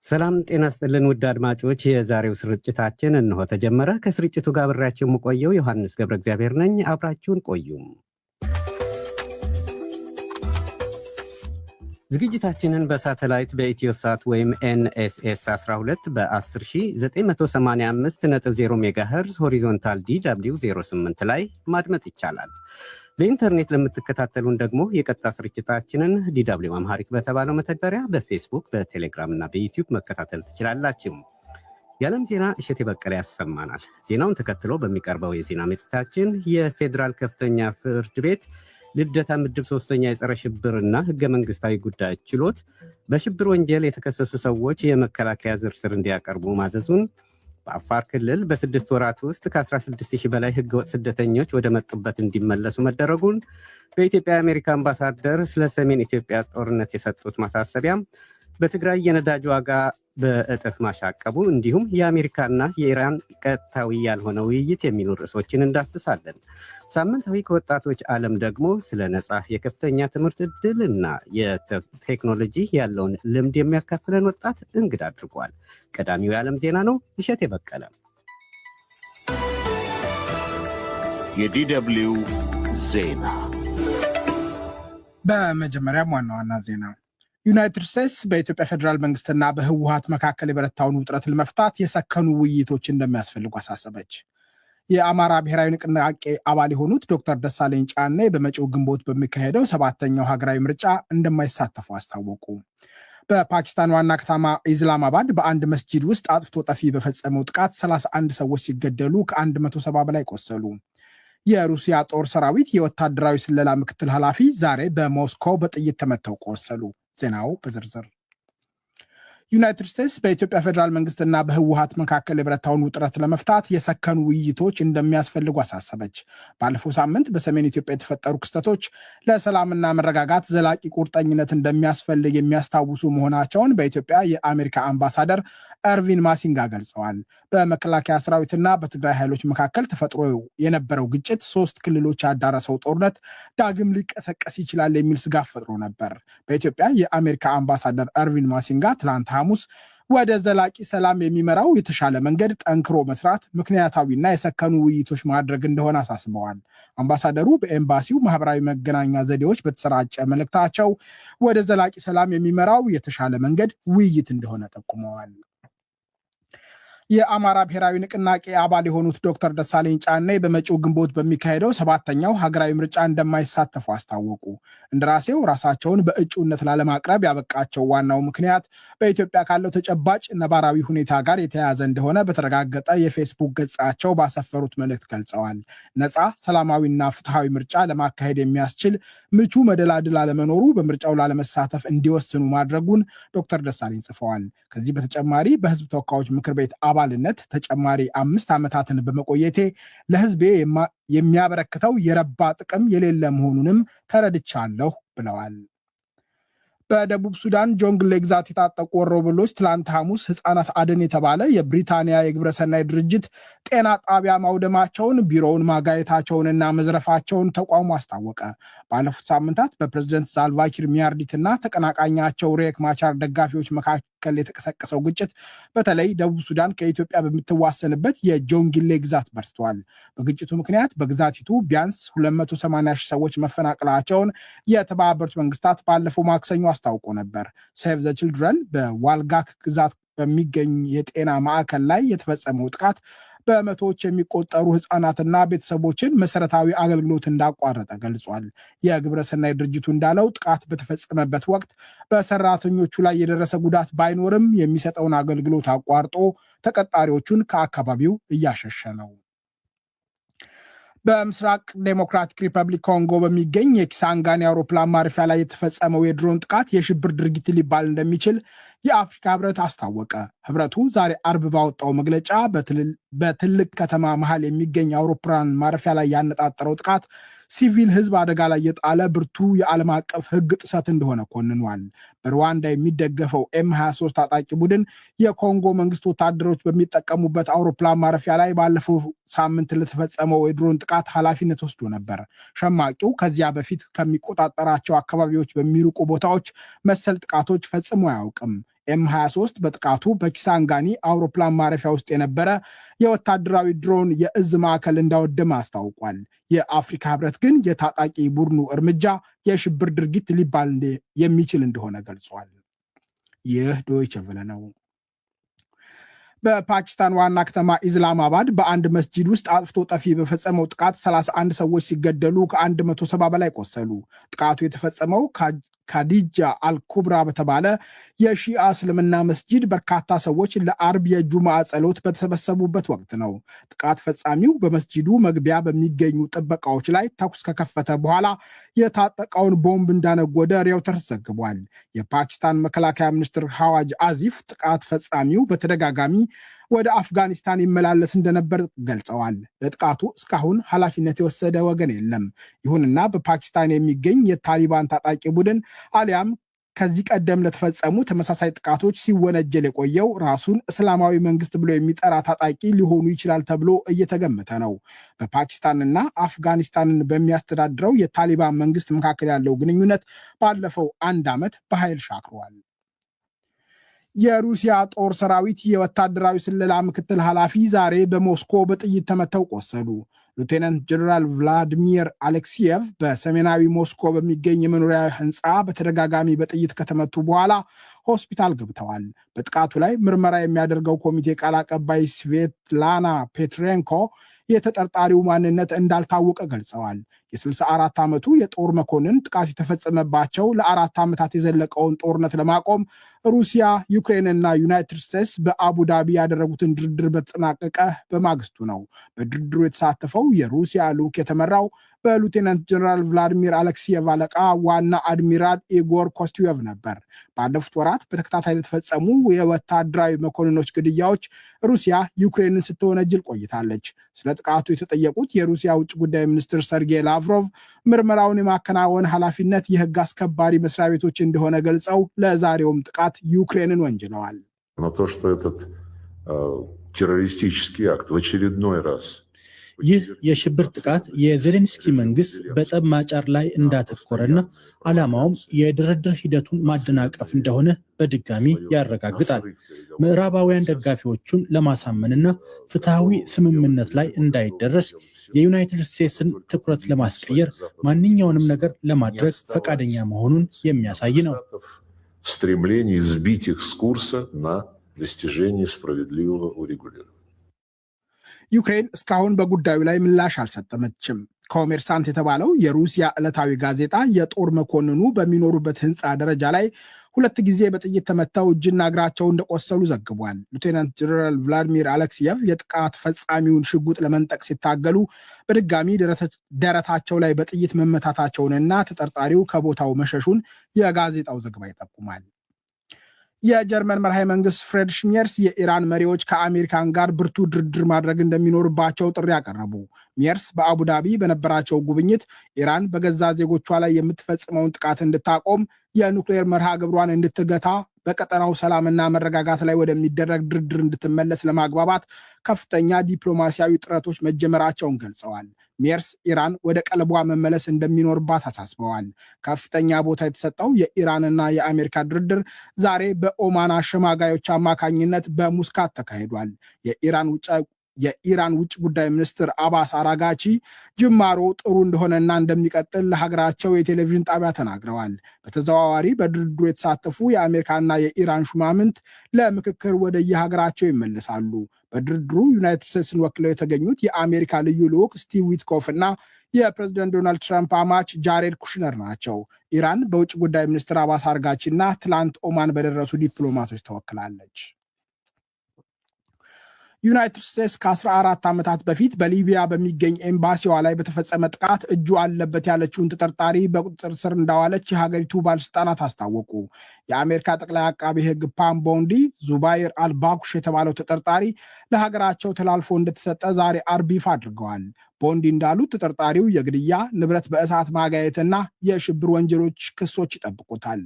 ሰላም ጤና ይስጥልን ውድ አድማጮች፣ የዛሬው ስርጭታችን እንሆ ተጀመረ። ከስርጭቱ ጋር አብሬያችሁ የምቆየው ዮሐንስ ገብረ እግዚአብሔር ነኝ። አብራችሁን ቆዩ። ዝግጅታችንን በሳተላይት በኢትዮሳት ወይም ኤንኤስኤስ 12 በ10985.0 ሜጋሄርዝ ሆሪዞንታል DW 08 ላይ ማድመጥ ይቻላል። በኢንተርኔት ለምትከታተሉን ደግሞ የቀጥታ ስርጭታችንን DW አምሃሪክ በተባለው መተግበሪያ በፌስቡክ፣ በቴሌግራም እና በዩቲዩብ መከታተል ትችላላችሁ። የዓለም ዜና እሸቴ በቀለ ያሰማናል። ዜናውን ተከትሎ በሚቀርበው የዜና መጽሔታችን የፌዴራል ከፍተኛ ፍርድ ቤት ልደታ ምድብ 3ኛ የጸረ ሽብርና ህገ መንግስታዊ ጉዳዮች ችሎት በሽብር ወንጀል የተከሰሱ ሰዎች የመከላከያ ዝርዝር እንዲያቀርቡ ማዘዙን፣ በአፋር ክልል በ6 ወራት ውስጥ ከ16000 በላይ ህገወጥ ስደተኞች ወደ መጡበት እንዲመለሱ መደረጉን፣ በኢትዮጵያ የአሜሪካ አምባሳደር ስለ ሰሜን ኢትዮጵያ ጦርነት የሰጡት ማሳሰቢያ፣ በትግራይ የነዳጅ ዋጋ በእጥፍ ማሻቀቡ፣ እንዲሁም የአሜሪካና የኢራን ቀጥታዊ ያልሆነ ውይይት የሚሉ ርዕሶችን እንዳስሳለን። ሳምንታዊ ከወጣቶች ዓለም ደግሞ ስለ ነጻ የከፍተኛ ትምህርት ዕድል እና የቴክኖሎጂ ያለውን ልምድ የሚያካፍለን ወጣት እንግዳ አድርጓል። ቀዳሚው የዓለም ዜና ነው። እሸቴ በቀለ። የዲደብሊው ዜና። በመጀመሪያም ዋና ዋና ዜና ዩናይትድ ስቴትስ በኢትዮጵያ ፌዴራል መንግስትና በህወሓት መካከል የበረታውን ውጥረት ለመፍታት የሰከኑ ውይይቶች እንደሚያስፈልጉ አሳሰበች። የአማራ ብሔራዊ ንቅናቄ አባል የሆኑት ዶክተር ደሳለኝ ጫኔ በመጪው ግንቦት በሚካሄደው 7ኛው ሀገራዊ ምርጫ እንደማይሳተፉ አስታወቁ። በፓኪስታን ዋና ከተማ ኢስላማባድ በአንድ መስጂድ ውስጥ አጥፍቶ ጠፊ በፈጸመው ጥቃት 31 ሰዎች ሲገደሉ ከ170 በላይ ቆሰሉ። የሩሲያ ጦር ሰራዊት የወታደራዊ ስለላ ምክትል ኃላፊ ዛሬ በሞስኮ በጥይት ተመተው ቆሰሉ። ዜናው በዝርዝር። ዩናይትድ ስቴትስ በኢትዮጵያ ፌዴራል መንግስትና በህወሓት መካከል የበረታውን ውጥረት ለመፍታት የሰከኑ ውይይቶች እንደሚያስፈልጉ አሳሰበች። ባለፈው ሳምንት በሰሜን ኢትዮጵያ የተፈጠሩ ክስተቶች ለሰላምና መረጋጋት ዘላቂ ቁርጠኝነት እንደሚያስፈልግ የሚያስታውሱ መሆናቸውን በኢትዮጵያ የአሜሪካ አምባሳደር ኤርቪን ማሲንጋ ገልጸዋል። በመከላከያ ሰራዊትና በትግራይ ኃይሎች መካከል ተፈጥሮ የነበረው ግጭት 3 ክልሎች ያዳረሰው ጦርነት ዳግም ሊቀሰቀስ ይችላል የሚል ስጋት ፈጥሮ ነበር። በኢትዮጵያ የአሜሪካ አምባሳደር ኤርቪን ማሲንጋ ትላንት ሐሙስ ወደ ዘላቂ ሰላም የሚመራው የተሻለ መንገድ ጠንክሮ መስራት፣ ምክንያታዊና የሰከኑ ውይይቶች ማድረግ እንደሆነ አሳስበዋል። አምባሳደሩ በኤምባሲው ማህበራዊ መገናኛ ዘዴዎች በተሰራጨ መልእክታቸው ወደ ዘላቂ ሰላም የሚመራው የተሻለ መንገድ ውይይት እንደሆነ ጠቁመዋል። የአማራ ብሔራዊ ንቅናቄ አባል የሆኑት ዶክተር ደሳለኝ ጫኔ በመጪው ግንቦት በሚካሄደው 7ኛው ሀገራዊ ምርጫ እንደማይሳተፉ አስታወቁ። እንደራሴው ራሳቸውን በእጩነት ላለማቅረብ ያበቃቸው ዋናው ምክንያት በኢትዮጵያ ካለው ተጨባጭ ነባራዊ ሁኔታ ጋር የተያያዘ እንደሆነ በተረጋገጠ የፌስቡክ ገጻቸው ባሰፈሩት መልእክት ገልጸዋል። ነፃ ሰላማዊና ፍትሐዊ ምርጫ ለማካሄድ የሚያስችል ምቹ መደላድል አለመኖሩ በምርጫው ላለመሳተፍ እንዲወስኑ ማድረጉን ዶክተር ደሳለኝ ጽፈዋል። ከዚህ በተጨማሪ በህዝብ ተወካዮች ምክር ቤት አባልነት ተጨማሪ 5 ዓመታትን በመቆየቴ ለህዝቤ የሚያበረክተው የረባ ጥቅም የሌለ መሆኑንም ተረድቻለሁ ብለዋል። በደቡብ ሱዳን ጆንግሌ ግዛት የታጠቁ ወሮበሎች ትላንት ሐሙስ ህፃናት አድን የተባለ የብሪታንያ የግብረሰናይ ድርጅት ጤና ጣቢያ ማውደማቸውን፣ ቢሮውን ማጋየታቸውንና መዝረፋቸውን ተቋሙ አስታወቀ። ባለፉት ሳምንታት በፕሬዝደንት ሳልቫኪር ሚያርዲትና ተቀናቃኛቸው ሪክ ማቻር ደጋፊዎች መካከል የተቀሰቀሰው ግጭት በተለይ ደቡብ ሱዳን ከኢትዮጵያ በምትዋሰንበት የጆንግሌ ግዛት በርትቷል። በግጭቱ ምክንያት በግዛቲቱ ቢያንስ 280,000 ሰዎች መፈናቀላቸውን የተባበሩት መንግስታት ባለፈው ማክሰኞ አስታውቆ ነበር። ሴቭ ዘ ችልድረን በዋልጋክ ግዛት በሚገኝ የጤና ማዕከል ላይ የተፈጸመው ጥቃት በመቶዎች የሚቆጠሩ ህፃናትና ቤተሰቦችን መሰረታዊ አገልግሎት እንዳቋረጠ ገልጿል። የግብረሰናይ ድርጅቱ እንዳለው ጥቃት በተፈጸመበት ወቅት በሰራተኞቹ ላይ የደረሰ ጉዳት ባይኖርም የሚሰጠውን አገልግሎት አቋርጦ ተቀጣሪዎቹን ከአካባቢው እያሸሸ ነው። በምስራቅ ዴሞክራቲክ ሪፐብሊክ ኮንጎ በሚገኝ የኪሳንጋኒ አውሮፕላን ማረፊያ ላይ የተፈጸመው የድሮን ጥቃት የሽብር ድርጊት ሊባል እንደሚችል የአፍሪካ ህብረት አስታወቀ። ህብረቱ ዛሬ አርብ ባወጣው መግለጫ በትልቅ ከተማ መሃል የሚገኝ አውሮፕላን ማረፊያ ላይ ያነጣጠረው ጥቃት ሲቪል ህዝብ አደጋ ላይ የጣለ ብርቱ የዓለም አቀፍ ህግ ጥሰት እንደሆነ ኮንኗል። በሩዋንዳ የሚደገፈው M23 ታጣቂ ቡድን የኮንጎ መንግስት ወታደሮች በሚጠቀሙበት አውሮፕላን ማረፊያ ላይ ባለፈው ሳምንት ለተፈጸመው የድሮን ጥቃት ኃላፊነት ወስዶ ነበር። ሸማቂው ከዚያ በፊት ከሚቆጣጠራቸው አካባቢዎች በሚርቁ ቦታዎች መሰል ጥቃቶች ፈጽሞ አያውቅም። M23 በጥቃቱ በኪሳንጋኒ አውሮፕላን ማረፊያ ውስጥ የነበረ የወታደራዊ ድሮን የእዝ ማዕከል እንዳወደመ አስታውቋል። የአፍሪካ ህብረት ግን የታጣቂ ቡድኑ እርምጃ የሽብር ድርጊት ሊባል የሚችል እንደሆነ ገልጿል። ይህ ዶይቼ ቬለ ነው። በፓኪስታን ዋና ከተማ ኢስላማባድ በአንድ መስጂድ ውስጥ አጥፍቶ ጠፊ በፈጸመው ጥቃት 31 ሰዎች ሲገደሉ ከ170 በላይ ቆሰሉ። ጥቃቱ የተፈጸመው ካዲጃ አልኩብራ በተባለ የሺአ እስልምና መስጂድ በርካታ ሰዎች ለአርብ የጁምዓ ጸሎት በተሰበሰቡበት ወቅት ነው። ጥቃት ፈጻሚው በመስጂዱ መግቢያ በሚገኙ ጥበቃዎች ላይ ተኩስ ከከፈተ በኋላ የታጠቀውን ቦምብ እንዳነጎደ ሬውተርስ ዘግቧል። የፓኪስታን መከላከያ ሚኒስትር ሐዋጅ አዚፍ ጥቃት ፈጻሚው በተደጋጋሚ ወደ አፍጋኒስታን ይመላለስ እንደነበር ገልጸዋል። ለጥቃቱ እስካሁን ኃላፊነት የወሰደ ወገን የለም። ይሁንና በፓኪስታን የሚገኝ የታሊባን ታጣቂ ቡድን አሊያም ከዚህ ቀደም ለተፈጸሙ ተመሳሳይ ጥቃቶች ሲወነጀል የቆየው ራሱን እስላማዊ መንግስት ብሎ የሚጠራ ታጣቂ ሊሆኑ ይችላል ተብሎ እየተገመተ ነው። በፓኪስታንና አፍጋኒስታንን በሚያስተዳድረው የታሊባን መንግስት መካከል ያለው ግንኙነት ባለፈው 1 ዓመት በኃይል ሻክሯል። የሩሲያ ጦር ሰራዊት የወታደራዊ ስለላ ምክትል ኃላፊ ዛሬ በሞስኮ በጥይት ተመተው ቆሰሉ። ሉቴናንት ጀነራል ቭላዲሚር አሌክሲየቭ በሰሜናዊ ሞስኮ በሚገኝ የመኖሪያ ህንፃ በተደጋጋሚ በጥይት ከተመቱ በኋላ ሆስፒታል ገብተዋል። በጥቃቱ ላይ ምርመራ የሚያደርገው ኮሚቴ ቃል አቀባይ ስቬትላና ፔትሬንኮ የተጠርጣሪው ማንነት እንዳልታወቀ ገልጸዋል። የ64 ዓመቱ የጦር መኮንን ጥቃት የተፈጸመባቸው ለ4 ዓመታት የዘለቀውን ጦርነት ለማቆም ሩሲያ፣ ዩክሬንና ዩናይትድ ስቴትስ በአቡዳቢ ያደረጉትን ድርድር በተጠናቀቀ በማግስቱ ነው። በድርድሩ የተሳተፈው የሩሲያ ልዑክ የተመራው በሉቴናንት ጀነራል ቭላዲሚር አሌክሲየቭ አለቃ ዋና አድሚራል ኢጎር ኮስቲዮቭ ነበር። ባለፉት ወራት በተከታታይ የተፈጸሙ የወታደራዊ መኮንኖች ግድያዎች ሩሲያ ዩክሬንን ስትወነጅል ቆይታለች። ስለ ጥቃቱ የተጠየቁት የሩሲያ ውጭ ጉዳይ ሚኒስትር ሰርጌይ ላቭሮቭ ምርመራውን የማከናወን ኃላፊነት የህግ አስከባሪ መስሪያ ቤቶች እንደሆነ ገልጸው ለዛሬውም ጥቃት ዩክሬንን ወንጅለዋል። ይህ የሽብር ጥቃት የዜሌንስኪ መንግስት በጠብ ማጫር ላይ እንዳተኮረና ዓላማውም የድርድር ሂደቱን ማደናቀፍ እንደሆነ በድጋሚ ያረጋግጣል። ምዕራባውያን ደጋፊዎቹን ለማሳመንና ፍትሐዊ ስምምነት ላይ እንዳይደረስ የዩናይትድ ስቴትስን ትኩረት ለማስቀየር ማንኛውንም ነገር ለማድረግ ፈቃደኛ መሆኑን የሚያሳይ ነው። ዩክሬን እስካሁን በጉዳዩ ላይ ምላሽ አልሰጠመችም። ኮሜርሳንት የተባለው የሩሲያ ዕለታዊ ጋዜጣ የጦር መኮንኑ በሚኖሩበት ህንፃ ደረጃ ላይ 2 ጊዜ በጥይት ተመተው እጅና እግራቸው እንደቆሰሉ ዘግቧል። ሉቴናንት ጀነራል ቭላዲሚር አሌክሲየቭ የጥቃት ፈጻሚውን ሽጉጥ ለመንጠቅ ሲታገሉ በድጋሚ ደረታቸው ላይ በጥይት መመታታቸውንና ተጠርጣሪው ከቦታው መሸሹን የጋዜጣው ዘገባ ይጠቁማል። የጀርመን መርሃ መንግስት ፍሬድሪሽ ሜርስ የኢራን መሪዎች ከአሜሪካን ጋር ብርቱ ድርድር ማድረግ እንደሚኖርባቸው ጥሪ ያቀረቡ። ሜርስ በአቡዳቢ በነበራቸው ጉብኝት ኢራን በገዛ ዜጎቿ ላይ የምትፈጽመውን ጥቃት እንድታቆም፣ የኑክሌር መርሃ ግብሯን እንድትገታ፣ በቀጠናው ሰላምና መረጋጋት ላይ ወደሚደረግ ድርድር እንድትመለስ ለማግባባት ከፍተኛ ዲፕሎማሲያዊ ጥረቶች መጀመራቸውን ገልጸዋል። ሜርስ ኢራን ወደ ቀልቧ መመለስ እንደሚኖርባት አሳስበዋል። ከፍተኛ ቦታ የተሰጠው የኢራንና የአሜሪካ ድርድር ዛሬ በኦማን አሸማጋዮች አማካኝነት በሙስካት ተካሂዷል። የኢራን ውጭ ጉዳይ ሚኒስትር አባስ አራጋቺ ጅማሮ ጥሩ እንደሆነና እንደሚቀጥል ለሀገራቸው የቴሌቪዥን ጣቢያ ተናግረዋል። በተዘዋዋሪ በድርድሩ የተሳተፉ የአሜሪካና የኢራን ሹማምንት ለምክክር ወደ የሀገራቸው ይመለሳሉ። በድርድሩ ዩናይትድ ስቴትስን ወክለው የተገኙት የአሜሪካ ልዩ ልዑክ ስቲቭ ዊትኮፍ እና የፕሬዚደንት ዶናልድ ትራምፕ አማች ጃሬድ ኩሽነር ናቸው። ኢራን በውጭ ጉዳይ ሚኒስትር አባስ አራጋቺ እና ትላንት ኦማን በደረሱ ዲፕሎማቶች ተወክላለች። ዩናይትድ ስቴትስ ከ14 ዓመታት በፊት በሊቢያ በሚገኝ ኤምባሲዋ ላይ በተፈጸመ ጥቃት እጁ አለበት ያለችውን ተጠርጣሪ በቁጥጥር ስር እንዳዋለች የሀገሪቱ ባለስልጣናት አስታወቁ። የአሜሪካ ጠቅላይ አቃቤ ሕግ ፓም ቦንዲ ዙባይር አልባኩሽ የተባለው ተጠርጣሪ ለሀገራቸው ተላልፎ እንደተሰጠ ዛሬ አርብ ይፋ አድርገዋል። ቦንዲ እንዳሉት ተጠርጣሪው የግድያ፣ ንብረት በእሳት ማጋየትና የሽብር ወንጀሎች ክሶች ይጠብቁታል።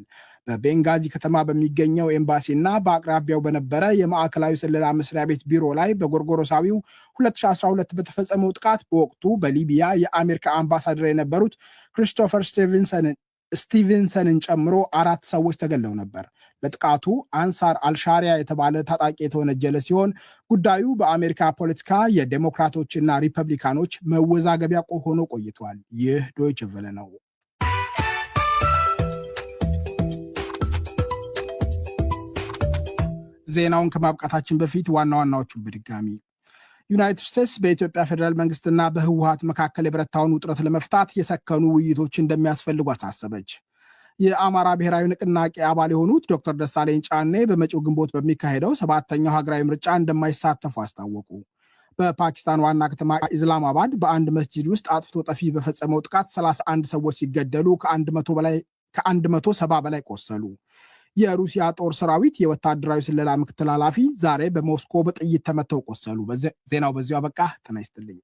በቤንጋዚ ከተማ በሚገኘው ኤምባሲና በአቅራቢያው በነበረ የማዕከላዊ ስለላ መስሪያ ቤት ቢሮ ላይ በጎርጎሮሳዊው 2012 በተፈጸመው ጥቃት በወቅቱ በሊቢያ የአሜሪካ አምባሳደር የነበሩት ክሪስቶፈር ስቲቨንሰንን ጨምሮ 4 ሰዎች ተገለው ነበር። በጥቃቱ አንሳር አልሻሪያ የተባለ ታጣቂ የተወነጀለ ሲሆን ጉዳዩ በአሜሪካ ፖለቲካ የዴሞክራቶችና ሪፐብሊካኖች መወዛገቢያ ሆኖ ቆይቷል። ይህ ዶይቼ ቬለ ነው። ዜናውን ከማብቃታችን በፊት ዋና ዋናዎቹን በድጋሚ ዩናይትድ ስቴትስ በኢትዮጵያ ፌዴራል መንግስትና በህወሓት መካከል የበረታውን ውጥረት ለመፍታት የሰከኑ ውይይቶች እንደሚያስፈልጉ አሳሰበች። የአማራ ብሔራዊ ንቅናቄ አባል የሆኑት ዶክተር ደሳለኝ ጫኔ በመጪው ግንቦት በሚካሄደው 7ኛው ሀገራዊ ምርጫ እንደማይሳተፉ አስታወቁ። በፓኪስታን ዋና ከተማ ኢስላማባድ በአንድ መስጂድ ውስጥ አጥፍቶ ጠፊ በፈጸመው ጥቃት 31 ሰዎች ሲገደሉ ከ170 በላይ ቆሰሉ። የሩሲያ ጦር ሰራዊት የወታደራዊ ስለላ ምክትል ኃላፊ ዛሬ በሞስኮ በጥይት ተመተው ቆሰሉ። ዜናው በዚሁ አበቃ። ጤና ይስጥልኝ።